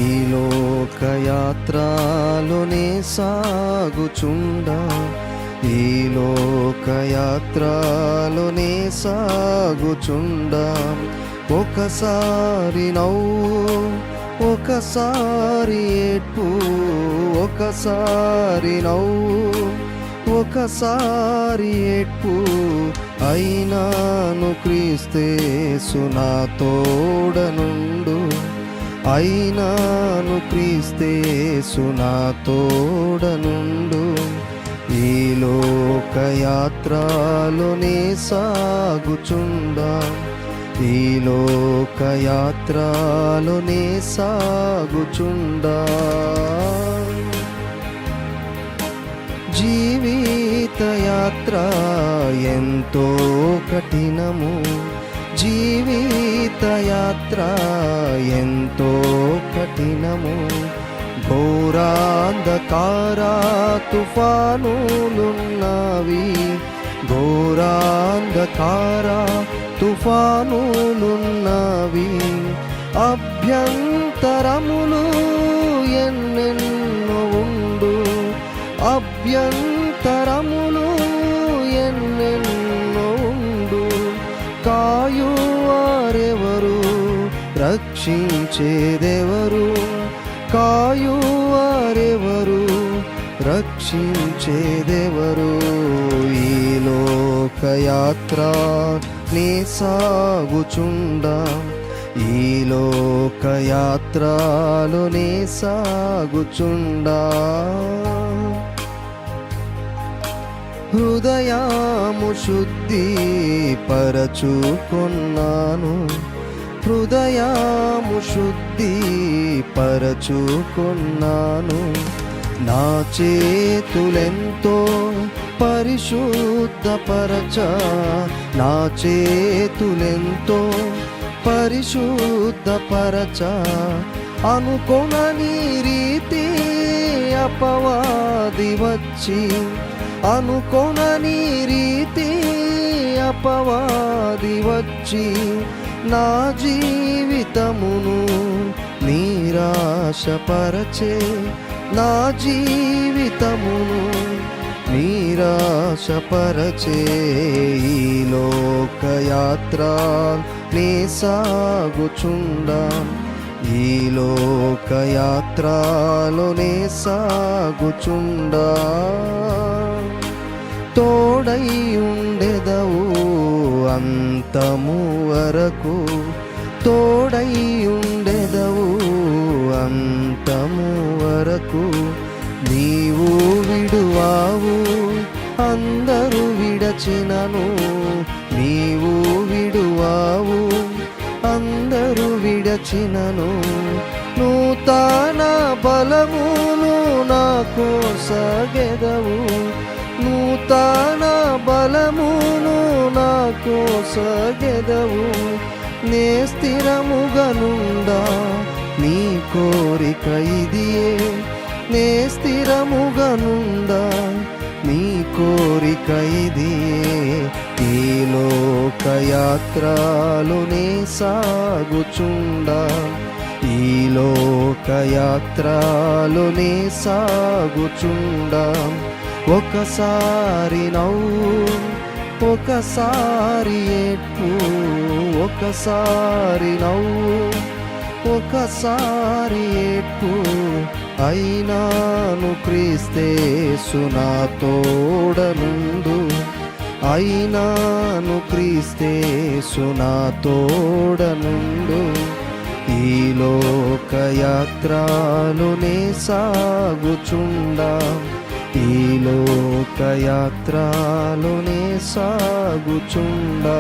ఈ లోకయాత్రలోనే సాగుచుండా, ఈ లోకయాత్రలోనే సాగుచుండా, ఒకసారి నవ్వు, ఒకసారి ఏడ్పు, ఒకసారి నవ్వు, ఒకసారి ఏడ్పు, అయినాను క్రీస్తేసు నా తోడనుండు, అయినాను క్రీస్తేసు నా తోడనుండు. ఈ లోకయాత్రలోనే సాగుచుండా, ఈ లోకయాత్రలోనే సాగుచుండా. జీవితయాత్ర ఎంతో కఠినము, జీవితయాత్ర ఎంతో కఠినము, ఘోరాంధకార తుఫానులున్నవి, ఘోరాంధకార తుఫానులున్నవి, అభ్యంతరములు ఎన్నెన్నో ఉండు, అభ్యంతరములు ఎన్నెన్నో ఉండు, కాయువారెవరు, రక్షించేదెవరు, కాయువారెవరు, రక్షించేదెవరు. ఈ లోకయాత్ర నే సాగుచుండా, ఈ లోకయాత్రలోనే సాగుచుండా. హృదయము శుద్ధి పరచుకొన్నాను, హృదయము శుద్ధి పరచుకొన్నాను, నా చేతులెంతో పరిశుద్ధపరచ, నా చేతులెంతో పరిశుద్ధపరచ, అనుకొనని రీతి అపవాది వచ్చి, అనుకొనని రీతి అపవాది వచ్చి, నా జీవితమును నిరాశపరచే, నా జీవితమును నిరాశపరచే. ఈ లోకయాత్ర నే సాగుచుండా, ఈ లోకయాత్రలోనే సాగుచుండా. తోడై ఉండెదవు అంతము వరకు, తోడై ఉండెదవు అంతము వరకు, నీవు విడువావు అందరూ విడచినను, నీవు విడువావు అందరూ విడచినను, నూతన బలమును నాకు సగెదవు, నూతన బలమును నాకు సగెదవు, నే స్థిరముగనుండా నీ కోరిక ఇదియే, నే స్థిరముగనుండా నీ కోరిక ఇదియే. ఈ లోకయాత్రలోనే సాగుచుండా, ఈ లోకయాత్రలోనే సాగుచుండా, ఒకసారి నవ్వు, ఒకసారి ఏడ్పు, ఒకసారి నవ్వు, ఒకసారి ఏడ్పు, అయినాను క్రీస్తేసు నా తోడనుండు, అయినాను క్రీస్తేసు నా తోడనుండు. ఈ లోకయాత్రలోనే సాగుచుండా, ఈ లోకయాత్రలోనే సాగుచుండా.